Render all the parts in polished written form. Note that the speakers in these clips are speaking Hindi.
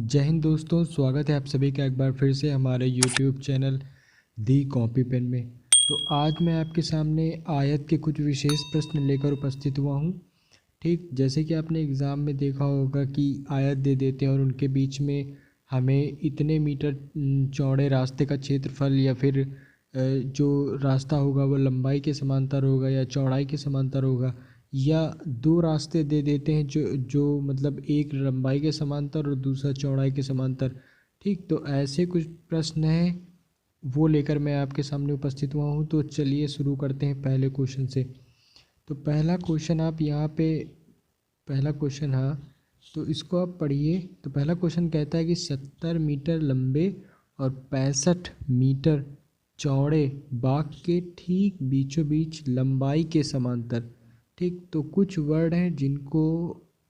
जय हिंद दोस्तों, स्वागत है आप सभी का एक बार फिर से हमारे YouTube चैनल दी कॉपी पेन में। तो आज मैं आपके सामने आयत के कुछ विशेष प्रश्न लेकर उपस्थित हुआ हूँ। ठीक जैसे कि आपने एग्ज़ाम में देखा होगा कि आयत दे देते हैं और उनके बीच में हमें इतने मीटर चौड़े रास्ते का क्षेत्रफल या फिर जो रास्ता होगा वो लंबाई के समांतर होगा या चौड़ाई के समांतर होगा, या दो रास्ते दे देते हैं जो जो मतलब एक लंबाई के समांतर और दूसरा चौड़ाई के समांतर। ठीक, तो ऐसे कुछ प्रश्न हैं, वो लेकर मैं आपके सामने उपस्थित हुआ हूँ। तो चलिए शुरू करते हैं पहले क्वेश्चन से। तो पहला क्वेश्चन आप यहाँ पे पहला क्वेश्चन, हाँ, तो इसको आप पढ़िए। तो पहला क्वेश्चन कहता है कि 70 मीटर लंबे और 65 मीटर चौड़े बाग के ठीक बीचों बीच लंबाई के समांतर। ठीक, तो कुछ वर्ड हैं जिनको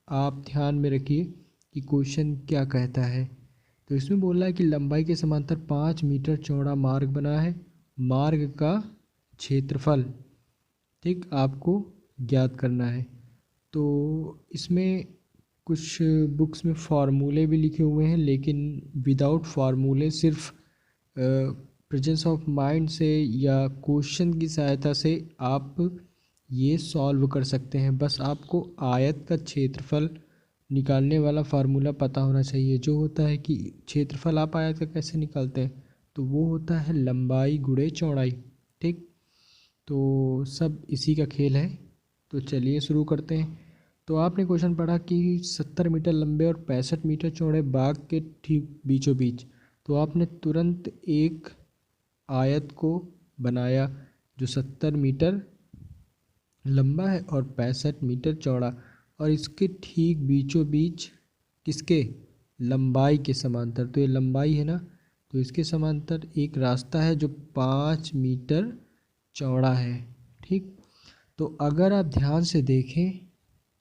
आप ध्यान में रखिए कि क्वेश्चन क्या कहता है। तो इसमें बोल रहा है कि लंबाई के समांतर 5 मीटर चौड़ा मार्ग बना है, मार्ग का क्षेत्रफल ठीक आपको ज्ञात करना है। तो इसमें कुछ बुक्स में फार्मूले भी लिखे हुए हैं, लेकिन विदाउट फार्मूले सिर्फ प्रेजेंस ऑफ माइंड से या क्वेश्चन की सहायता से आप ये सॉल्व कर सकते हैं। बस आपको आयत का क्षेत्रफल निकालने वाला फार्मूला पता होना चाहिए, जो होता है कि क्षेत्रफल आप आयत का कैसे निकालते हैं, तो वो होता है लंबाई गुणे चौड़ाई। ठीक, तो सब इसी का खेल है। तो चलिए शुरू करते हैं। तो आपने क्वेश्चन पढ़ा कि 70 मीटर लंबे और 65 मीटर चौड़े बाग के ठीक बीचों बीच। तो आपने तुरंत एक आयत को बनाया जो 70 मीटर लंबा है और 65 मीटर चौड़ा, और इसके ठीक बीचों बीच किसके, लंबाई के समांतर। तो ये लंबाई है ना, तो इसके समांतर एक रास्ता है जो 5 मीटर चौड़ा है। ठीक, तो अगर आप ध्यान से देखें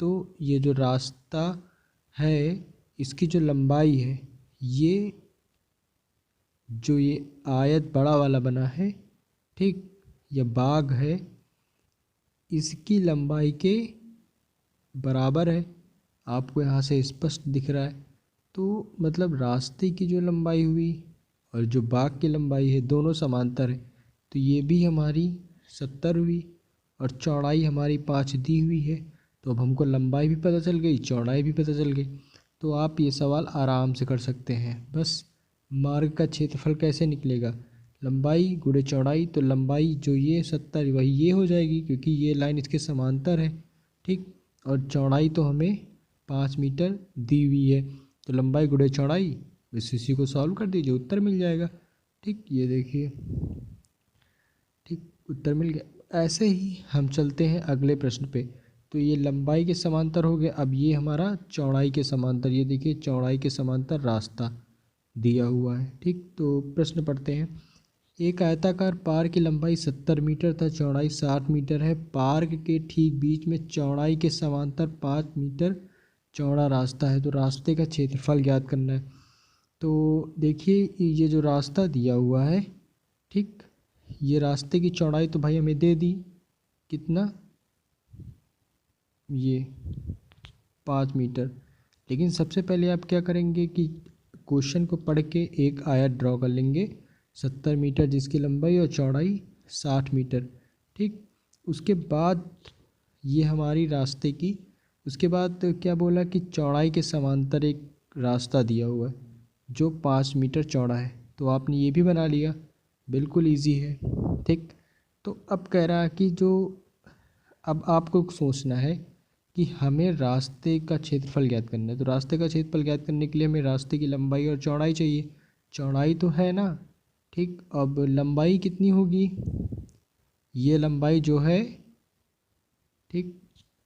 तो ये जो रास्ता है इसकी जो लंबाई है, ये जो ये आयत बड़ा वाला बना है, ठीक, यह बाग है, इसकी लंबाई के बराबर है। आपको यहाँ से स्पष्ट दिख रहा है। तो मतलब रास्ते की जो लंबाई हुई और जो बाग की लंबाई है दोनों समांतर है। तो ये भी हमारी 70 हुई और चौड़ाई हमारी 5 दी हुई है। तो अब हमको लंबाई भी पता चल गई, चौड़ाई भी पता चल गई। तो आप ये सवाल आराम से कर सकते हैं। बस मार्ग का क्षेत्रफल कैसे निकलेगा, लंबाई गुणे चौड़ाई। तो लंबाई जो ये 70 वही ये हो जाएगी, क्योंकि ये लाइन इसके समांतर है। ठीक, और चौड़ाई तो हमें 5 मीटर दी हुई है। तो लंबाई गुणे चौड़ाई, बस इसी को सॉल्व कर दीजिए, उत्तर मिल जाएगा। ठीक, ये देखिए, ठीक, उत्तर मिल गया। ऐसे ही हम चलते हैं अगले प्रश्न पे। तो ये लंबाई के समांतर हो गया, अब ये हमारा चौड़ाई के समांतर। ये देखिए चौड़ाई के समांतर रास्ता दिया हुआ है। ठीक, तो प्रश्न पढ़ते हैं। एक आयताकार पार्क की लंबाई 70 मीटर तथा चौड़ाई 60 मीटर है। पार्क के ठीक बीच में चौड़ाई के समांतर 5 मीटर चौड़ा रास्ता है। तो रास्ते का क्षेत्रफल ज्ञात करना है। तो देखिए ये जो रास्ता दिया हुआ है, ठीक, ये रास्ते की चौड़ाई तो भाई हमें दे दी, कितना, ये 5 मीटर। लेकिन सबसे पहले आप क्या करेंगे कि क्वेश्चन को पढ़ के एक आयत ड्रॉ कर लेंगे 70 मीटर जिसकी लंबाई और चौड़ाई 60 मीटर। ठीक, उसके बाद ये हमारी रास्ते की, उसके बाद क्या बोला कि चौड़ाई के समांतर एक रास्ता दिया हुआ है जो 5 मीटर चौड़ा है। तो आपने ये भी बना लिया, बिल्कुल इजी है। ठीक, तो अब कह रहा है कि जो, अब आपको सोचना है कि हमें रास्ते का क्षेत्रफल ज्ञात करना है। तो रास्ते का क्षेत्रफल ज्ञात करने के लिए हमें रास्ते की लंबाई और चौड़ाई चाहिए। चौड़ाई तो है ना, ठीक, अब लंबाई कितनी होगी, ये लंबाई जो है, ठीक,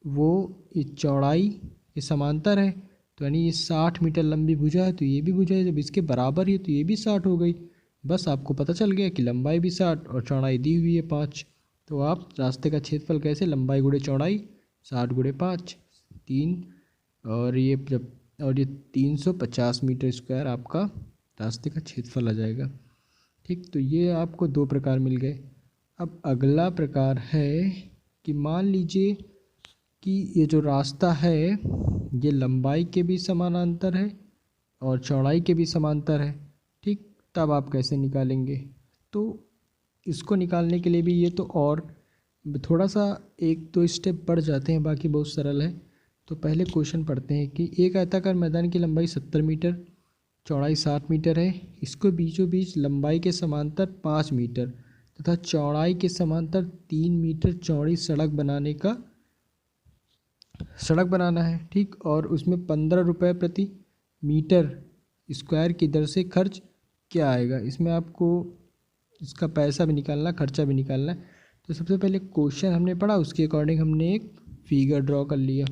वो इस चौड़ाई के समांतर है। तो यानी ये 60 मीटर लंबी भुजा है, तो ये भी भुजा है, जब इसके बराबर है तो ये भी 60 हो गई। बस आपको पता चल गया कि लंबाई भी 60 और चौड़ाई दी हुई है 5। तो आप रास्ते का क्षेत्रफल कैसे, लंबाई गुणे चौड़ाई 60 गुणे 5, 3, और ये जब, और ये 350 मीटर स्क्वायर आपका रास्ते का क्षेत्रफल आ जाएगा। ठीक, तो ये आपको दो प्रकार मिल गए। अब अगला प्रकार है कि मान लीजिए कि ये जो रास्ता है ये लंबाई के भी समानांतर है और चौड़ाई के भी समांतर है, ठीक। तब आप कैसे निकालेंगे? तो इसको निकालने के लिए भी ये तो और थोड़ा सा एक दो स्टेप बढ़ जाते हैं, बाकी बहुत सरल है। तो पहले क्वेश्चन पढ़ते हैं कि एक आयताकार मैदान की लंबाई 70 मीटर, चौड़ाई 60 मीटर है। इसको बीचों बीच लंबाई के समांतर 5 मीटर तथा चौड़ाई के समांतर 3 मीटर चौड़ी सड़क बनाना है, ठीक। और उसमें 15 रुपये प्रति मीटर स्क्वायर की दर से खर्च क्या आएगा? इसमें आपको इसका पैसा भी निकालना, खर्चा भी निकालना है। तो सबसे पहले क्वेश्चन हमने पढ़ा, उसके अकॉर्डिंग हमने एक फिगर ड्रॉ कर लिया,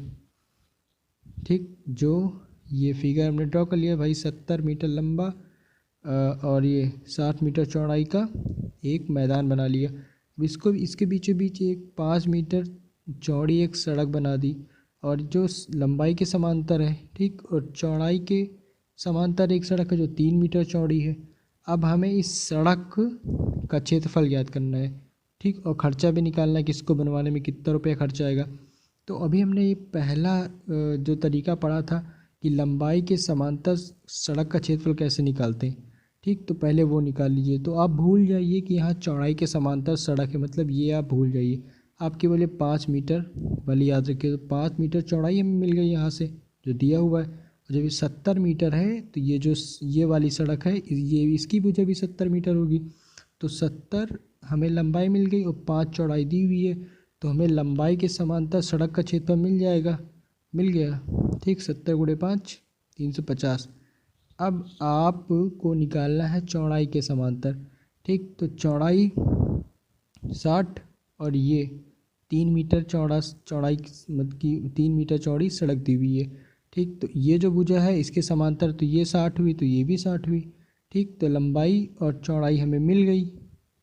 ठीक। जो ये फिगर हमने ड्रॉ कर लिया भाई, 70 मीटर लंबा और ये 60 मीटर चौड़ाई का एक मैदान बना लिया। अब इसको इसके बीचों बीच एक 5 मीटर चौड़ी एक सड़क बना दी, और जो लंबाई के समांतर है, ठीक, और चौड़ाई के समांतर एक सड़क है जो 3 मीटर चौड़ी है। अब हमें इस सड़क का क्षेत्रफल ज्ञात करना है, ठीक, और ख़र्चा भी निकालना है कि इसको बनवाने में कितना रुपया खर्चा आएगा। तो अभी हमने ये पहला जो तरीका पढ़ा था कि लंबाई के समांतर सड़क का क्षेत्रफल कैसे निकालते हैं, ठीक। तो पहले वो निकाल लीजिए। तो आप भूल जाइए कि यहाँ चौड़ाई के समांतर सड़क है, मतलब ये आप भूल जाइए। आप केवल ये 5 मीटर वाली याद रखिए। तो 5 मीटर चौड़ाई हमें मिल गई यहाँ से जो दिया हुआ है। और जब ये 70 मीटर है तो ये जो ये वाली सड़क है ये इसकी भुजा भी 70 मीटर होगी। तो 70 हमें लंबाई मिल गई और 5 चौड़ाई दी हुई है, तो हमें लंबाई के समांतर सड़क का क्षेत्रफल मिल जाएगा, मिल गया, ठीक। 70 गुणे 5 350। अब आपको निकालना है चौड़ाई के समांतर, ठीक। तो चौड़ाई 60 और ये 3 मीटर चौड़ाई मतलब कि 3 मीटर चौड़ी सड़क दी हुई है, ठीक। तो ये जो भुजा है इसके समांतर तो ये 60 हुई, तो ये भी 60 हुई, ठीक। तो लंबाई और चौड़ाई हमें मिल गई,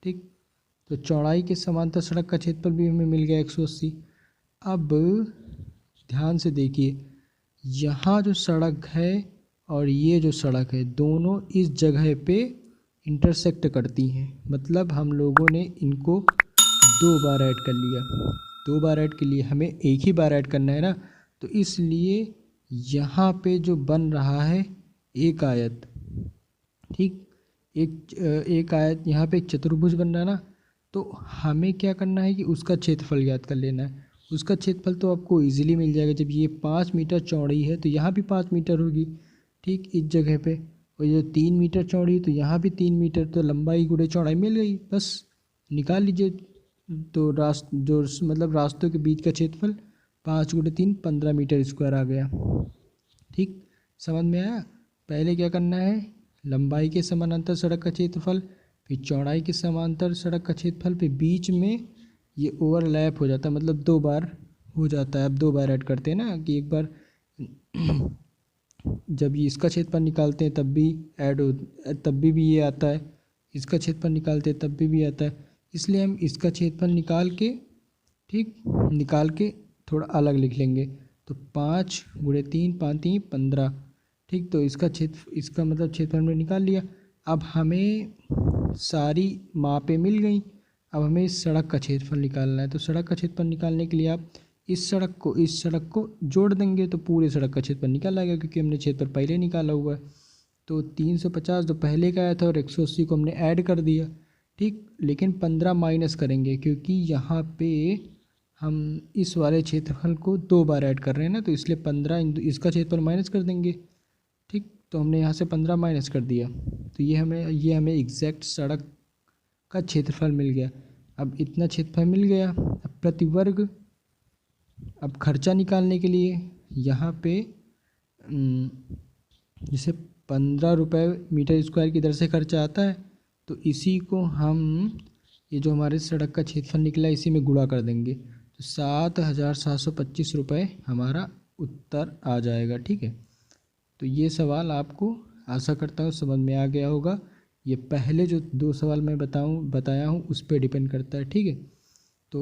ठीक। तो चौड़ाई के समांतर सड़क का क्षेत्रफल भी हमें मिल गया 180। अब ध्यान से देखिए, यहाँ जो सड़क है और ये जो सड़क है दोनों इस जगह पे इंटरसेक्ट करती हैं, मतलब हम लोगों ने इनको 2 बार ऐड कर लिया। 2 बार ऐड के लिए हमें एक ही बार ऐड करना है ना, तो इसलिए यहाँ पे जो बन रहा है एक आयत, ठीक। एक आयत यहाँ पे एक चतुर्भुज बन रहा है ना, तो हमें क्या करना है कि उसका क्षेत्रफल ज्ञात कर लेना है। उसका क्षेत्रफल तो आपको इजीली मिल जाएगा। जब ये 5 मीटर चौड़ी है तो यहाँ भी 5 मीटर होगी, ठीक, इस जगह पे। और ये 3 मीटर चौड़ी तो यहाँ भी 3 मीटर, तो लंबाई गुणे चौड़ाई मिल गई, बस निकाल लीजिए। तो रास्तों के बीच का क्षेत्रफल 5 गुणे 3 15 मीटर स्क्वायर आ गया, ठीक। समझ में आया? पहले क्या करना है, लंबाई के समानांतर सड़क का क्षेत्रफल, फिर चौड़ाई के समांतर सड़क का क्षेत्रफल, फिर बीच में ये ओवरलैप हो जाता है, मतलब 2 बार हो जाता है। अब 2 बार ऐड करते हैं ना, कि एक बार जब ये इसका क्षेत्रफल निकालते हैं तब भी ऐड हो, तब भी ये आता है, इसका क्षेत्रफल निकालते हैं तब भी आता है। इसलिए हम इसका क्षेत्रफल निकाल के, ठीक, निकाल के थोड़ा अलग लिख लेंगे। तो 5 गुणे 3 5 3 15, ठीक। तो इसका मतलब क्षेत्रफल हमने निकाल लिया। अब हमें सारी मापें मिल गई। अब हमें इस सड़क का क्षेत्रफल निकालना है। तो सड़क का क्षेत्रफल निकालने के लिए आप इस सड़क को जोड़ देंगे तो पूरे सड़क का क्षेत्रफल निकल आएगा, क्योंकि हमने क्षेत्रफल पहले निकाला हुआ है। तो 350 जो पहले का आया था और 180 को हमने ऐड कर दिया, ठीक। लेकिन 15 माइनस करेंगे, क्योंकि यहाँ पे हम इस वाले क्षेत्रफल को 2 बार ऐड कर रहे हैं ना, तो इसलिए 15 इसका क्षेत्रफल माइनस कर देंगे, ठीक। तो हमने यहाँ से 15 माइनस कर दिया, तो ये हमें एग्जैक्ट सड़क का क्षेत्रफल मिल गया। अब इतना क्षेत्रफल मिल गया। अब प्रति वर्ग, अब खर्चा निकालने के लिए यहाँ पे जैसे 15 रुपये मीटर स्क्वायर की दर से खर्चा आता है, तो इसी को हम ये जो हमारे सड़क का क्षेत्रफल निकला इसी में गुणा कर देंगे, तो 7,725 रुपये हमारा उत्तर आ जाएगा, ठीक है। तो ये सवाल आपको आशा करता हूँ समझ में आ गया होगा। ये पहले जो 2 सवाल मैं बताया हूँ उस पर डिपेंड करता है, ठीक है। तो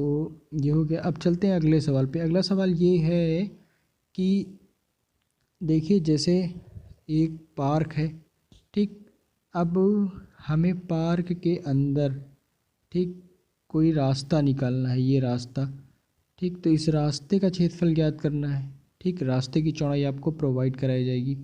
ये हो गया। अब चलते हैं अगले सवाल पे। अगला सवाल ये है कि देखिए, जैसे एक पार्क है, ठीक। अब हमें पार्क के अंदर, ठीक, कोई रास्ता निकालना है, ये रास्ता, ठीक। तो इस रास्ते का क्षेत्रफल ज्ञात करना है, ठीक। रास्ते की चौड़ाई आपको प्रोवाइड कराई जाएगी।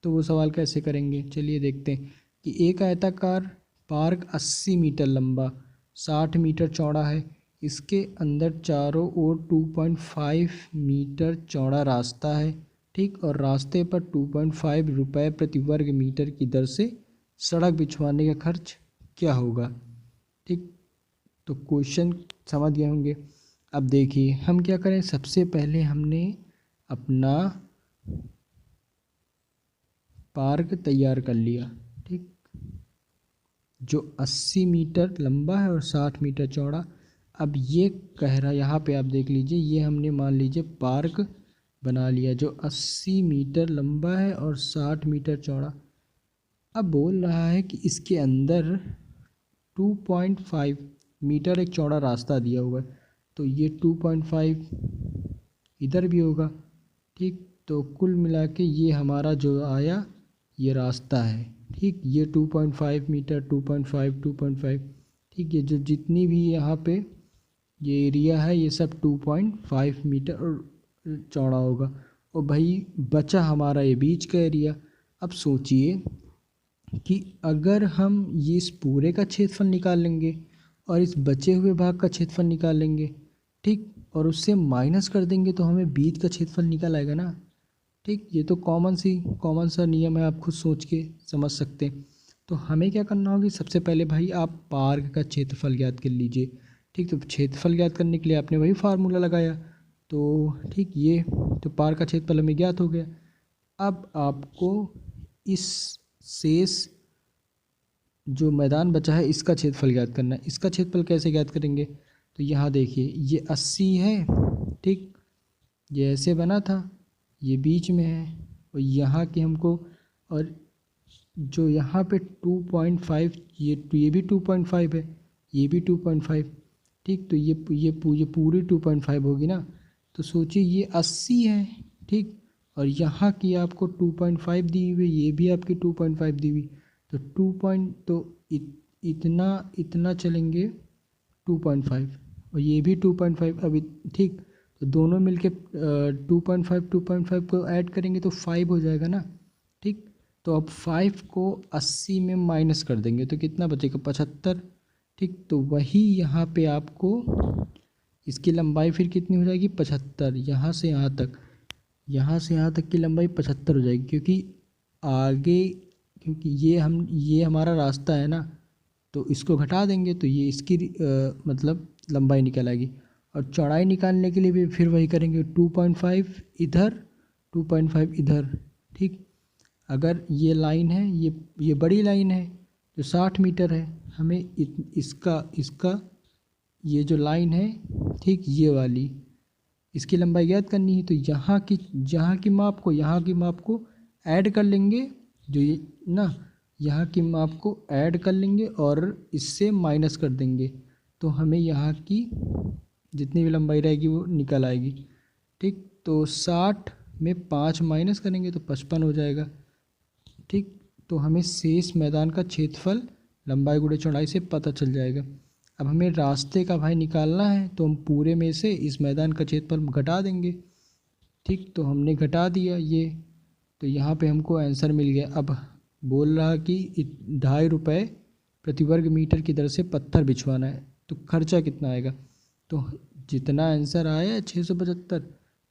तो वो सवाल कैसे करेंगे, चलिए देखते हैं कि एक आयताकार पार्क 80 मीटर लंबा 60 मीटर चौड़ा है। इसके अंदर चारों ओर 2.5 मीटर चौड़ा रास्ता है, ठीक, और रास्ते पर 2.5 रुपये प्रति वर्ग मीटर की दर से सड़क बिछवाने का खर्च क्या होगा। ठीक, तो क्वेश्चन समझ गए होंगे। अब देखिए हम क्या करें, सबसे पहले हमने अपना पार्क तैयार कर लिया, ठीक, जो 80 मीटर लंबा है और 60 मीटर चौड़ा। अब ये कह रहा, यहाँ पे आप देख लीजिए, ये हमने मान लीजिए पार्क बना लिया जो 80 मीटर लंबा है और 60 मीटर चौड़ा। अब बोल रहा है कि इसके अंदर 2.5 मीटर एक चौड़ा रास्ता दिया हुआ है, तो ये 2.5 इधर भी होगा, ठीक। तो कुल मिला के ये हमारा जो आया ये रास्ता है, ठीक। ये 2.5 मीटर 2.5, ठीक। ये जो जितनी भी यहाँ पे ये एरिया है ये सब 2.5 मीटर और चौड़ा होगा। और भाई बचा हमारा ये बीच का एरिया। अब सोचिए कि अगर हम ये इस पूरे का क्षेत्रफल निकाल लेंगे और इस बचे हुए भाग का क्षेत्रफल निकाल लेंगे, ठीक, और उससे माइनस कर देंगे तो हमें बीच का क्षेत्रफल निकल आएगा ना, ठीक। ये तो कॉमन सा नियम है, आप खुद सोच के समझ सकते हैं। तो हमें क्या करना होगा, सबसे पहले भाई आप पार्क का क्षेत्रफल ज्ञात कर लीजिए, ठीक। तो क्षेत्रफल ज्ञात करने के लिए आपने वही फार्मूला लगाया, तो ठीक, ये तो पार्क का क्षेत्रफल हमें ज्ञात हो गया। अब आपको इस शेष जो मैदान बचा है इसका क्षेत्रफल ज्ञात करना है। इसका क्षेत्रफल कैसे ज्ञात करेंगे, तो यहाँ देखिए ये 80 है, ठीक, ये ऐसे बना था, ये बीच में है, और यहाँ की हमको, और जो यहाँ पे 2.5, ये भी 2.5 है, ये भी 2.5, ठीक। तो ये पूरी 2.5 होगी ना। तो सोचिए ये 80 है, ठीक, और यहाँ की आपको 2.5 दी हुई, ये भी आपकी 2.5 दी हुई, तो इतना चलेंगे 2.5, और ये भी 2.5 अभी, ठीक। तो दोनों मिलके 2.5 को ऐड करेंगे तो 5 हो जाएगा ना, ठीक। तो अब 5 को 80 में माइनस कर देंगे तो कितना बचेगा, 75, ठीक। तो वही यहाँ पे आपको इसकी लंबाई फिर कितनी हो जाएगी, 75, यहाँ से यहाँ तक की लंबाई 75 हो जाएगी, क्योंकि आगे, क्योंकि ये हमारा रास्ता है ना, तो इसको घटा देंगे तो ये इसकी मतलब लंबाई निकल आएगी। और चौड़ाई निकालने के लिए भी फिर वही करेंगे, 2.5 इधर 2.5 इधर, ठीक। अगर ये लाइन है, ये बड़ी लाइन है जो 60 मीटर है, हमें इसका ये जो लाइन है, ठीक, ये वाली इसकी लंबाई ज्ञात करनी है। तो यहाँ की माप को यहाँ की माप को ऐड कर लेंगे, जो ये ना यहाँ की माप को ऐड कर लेंगे और इससे माइनस कर देंगे, तो हमें यहाँ की जितनी भी लंबाई रहेगी वो निकल आएगी, ठीक। तो 60 में 5 माइनस करेंगे तो 55 हो जाएगा, ठीक। तो हमें शेष मैदान का क्षेत्रफल लंबाई गुणे चौड़ाई से पता चल जाएगा। अब हमें रास्ते का भाई निकालना है, तो हम पूरे में से इस मैदान का क्षेत्रफल घटा देंगे, ठीक। तो हमने घटा दिया ये, तो यहाँ पे हमको आंसर मिल गया। अब बोल रहा कि 2.5 रुपये प्रति वर्ग मीटर की दर से पत्थर बिछवाना है, तो खर्चा कितना आएगा, तो जितना आंसर आया 675,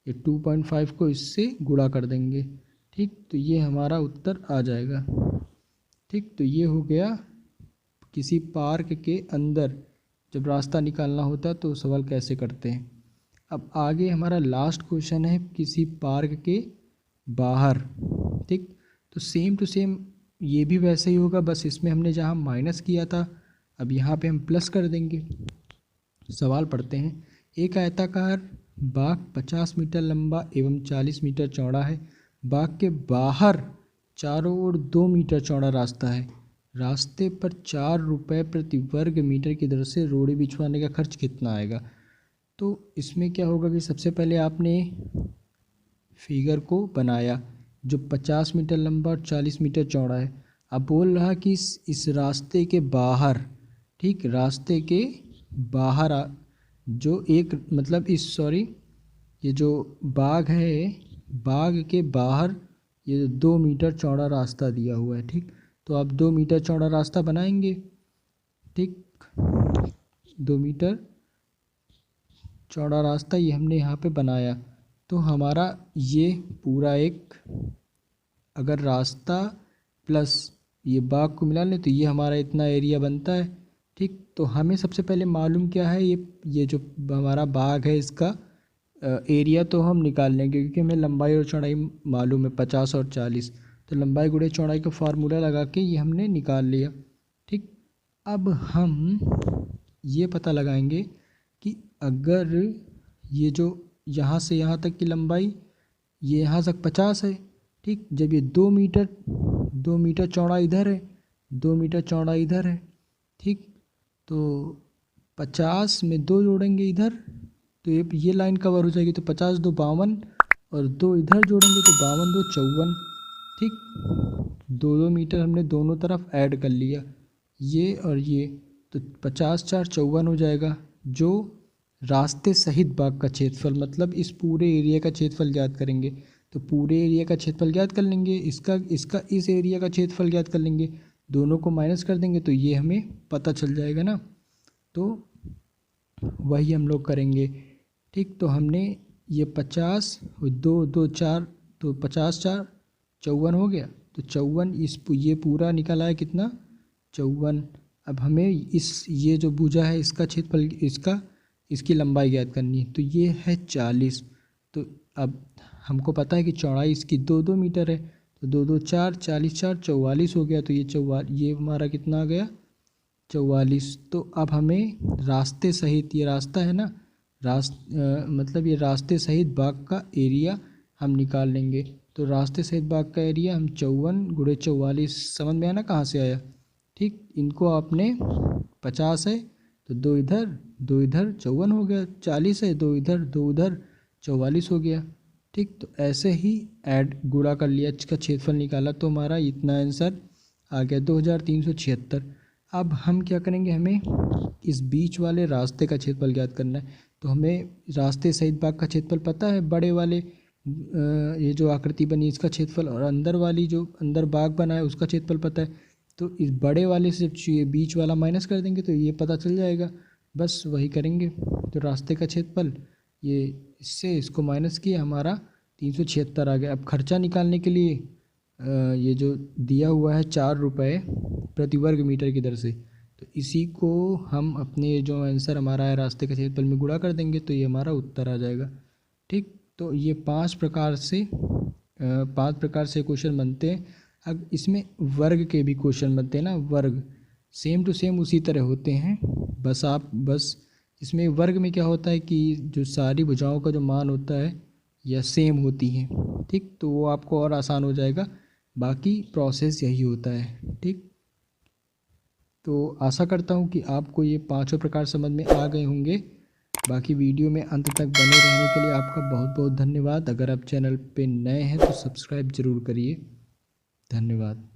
ये 2.5 को इससे गुणा कर देंगे, ठीक। तो ये हमारा उत्तर आ जाएगा, ठीक। तो ये हो गया किसी पार्क के अंदर जब रास्ता निकालना होता है तो सवाल कैसे करते हैं। अब आगे हमारा लास्ट क्वेश्चन है किसी पार्क के बाहर, ठीक। तो सेम टू सेम ये भी वैसे ही होगा, बस इसमें हमने जहाँ माइनस किया था अब यहाँ पे हम प्लस कर देंगे। सवाल पढ़ते हैं, एक आयताकार बाग 50 मीटर लंबा एवं 40 मीटर चौड़ा है। बाग के बाहर चारों ओर 2 मीटर चौड़ा रास्ता है। रास्ते पर 4 रुपये प्रति वर्ग मीटर की दर से रोड़ी बिछवाने का खर्च कितना आएगा। तो इसमें क्या होगा कि सबसे पहले आपने फिगर को बनाया जो 50 मीटर लंबा और 40 मीटर चौड़ा है। अब बोल रहा कि इस रास्ते के बाहर, ठीक, रास्ते के बाहर जो एक मतलब ये जो बाग है, बाग के बाहर ये 2 मीटर चौड़ा रास्ता दिया हुआ है। ठीक, तो आप 2 मीटर चौड़ा रास्ता बनाएंगे। ठीक, 2 मीटर चौड़ा रास्ता ये हमने यहाँ पे बनाया। तो हमारा ये पूरा एक, अगर रास्ता प्लस ये बाग को मिला लें तो ये हमारा इतना एरिया बनता है। ठीक, तो हमें सबसे पहले मालूम क्या है, ये जो हमारा बाग है इसका एरिया तो हम निकाल लेंगे, क्योंकि हमें लंबाई और चौड़ाई मालूम है 50 और 40। तो लंबाई गुणे चौड़ाई का फार्मूला लगा के ये हमने निकाल लिया। ठीक, अब हम ये पता लगाएंगे कि अगर ये जो यहाँ से यहाँ तक की लंबाई, ये यहाँ तक 50 है। ठीक, जब ये 2 मीटर चौड़ा इधर है, 2 मीटर चौड़ा इधर है। ठीक, तो 50 में 2 जोड़ेंगे इधर तो ये लाइन कवर हो जाएगी। तो 50 2 52 और 2 इधर जोड़ेंगे तो 52 2 54। ठीक, 2 मीटर हमने दोनों तरफ ऐड कर लिया, ये और ये, तो 50 4 54 हो जाएगा। जो रास्ते सहित बाग का क्षेत्रफल, मतलब इस पूरे एरिया का क्षेत्रफल ज्ञात करेंगे। तो पूरे एरिया का क्षेत्रफल ज्ञात कर लेंगे, इसका इस एरिया का क्षेत्रफल ज्ञात कर लेंगे, दोनों को माइनस कर देंगे तो ये हमें पता चल जाएगा ना। तो वही हम लोग करेंगे। ठीक, तो हमने ये 50 2 2 4, तो 50 4 54 हो गया। तो 54 ये पूरा निकला है कितना, 54। अब हमें ये जो भुजा है इसका क्षेत्रफल, इसकी लंबाई ज्ञात करनी है। तो ये है 40। तो अब हमको पता है कि चौड़ाई इसकी 2 2 मीटर है। तो 2 2 4 40 4 44 हो गया। तो ये हमारा कितना आ गया, 44। तो अब हमें रास्ते सहित, ये रास्ता है ना, मतलब ये रास्ते सहित बाग का एरिया हम निकाल लेंगे। तो रास्ते सहित बाग का एरिया हम 54 गुणे 44, समझ में आया ना कहाँ से आया। ठीक, इनको आपने 50 है तो 2 इधर 2 इधर 54 हो गया, 40 है 2 इधर 2 उधर 44 हो गया। ठीक, तो ऐसे ही ऐड गुणा कर लिया, इसका क्षेत्रफल निकाला तो हमारा इतना आंसर आ गया 2376। अब हम क्या करेंगे, हमें इस बीच वाले रास्ते का क्षेत्रफल ज्ञात करना है। तो हमें रास्ते सहित बाग का क्षेत्रफल पता है, बड़े वाले ये जो आकृति बनी इसका क्षेत्रफल, और अंदर वाली जो अंदर बाग बना है उसका क्षेत्रफल पता है। तो इस बड़े वाले से ये बीच वाला माइनस कर देंगे तो ये पता चल जाएगा, बस वही करेंगे। तो रास्ते का क्षेत्रफल, ये इससे इसको माइनस किया, हमारा 376 आ गया। अब खर्चा निकालने के लिए ये जो दिया हुआ है 4 रुपये प्रति वर्ग मीटर की दर से, तो इसी को हम अपने जो आंसर हमारा है रास्ते के क्षेत्रफल में गुणा कर देंगे तो ये हमारा उत्तर आ जाएगा। ठीक, तो ये 5 प्रकार से क्वेश्चन बनते हैं। अब इसमें वर्ग के भी क्वेश्चन बनते हैं ना, वर्ग सेम टू सेम उसी तरह होते हैं। बस इसमें वर्ग में क्या होता है कि जो सारी भुजाओं का जो मान होता है यह सेम होती हैं। ठीक, तो वो आपको और आसान हो जाएगा, बाकी प्रोसेस यही होता है। ठीक, तो आशा करता हूँ कि आपको ये 5 प्रकार समझ में आ गए होंगे। बाकी वीडियो में अंत तक बने रहने के लिए आपका बहुत बहुत धन्यवाद। अगर आप चैनल पे नए हैं तो सब्सक्राइब ज़रूर करिए। धन्यवाद।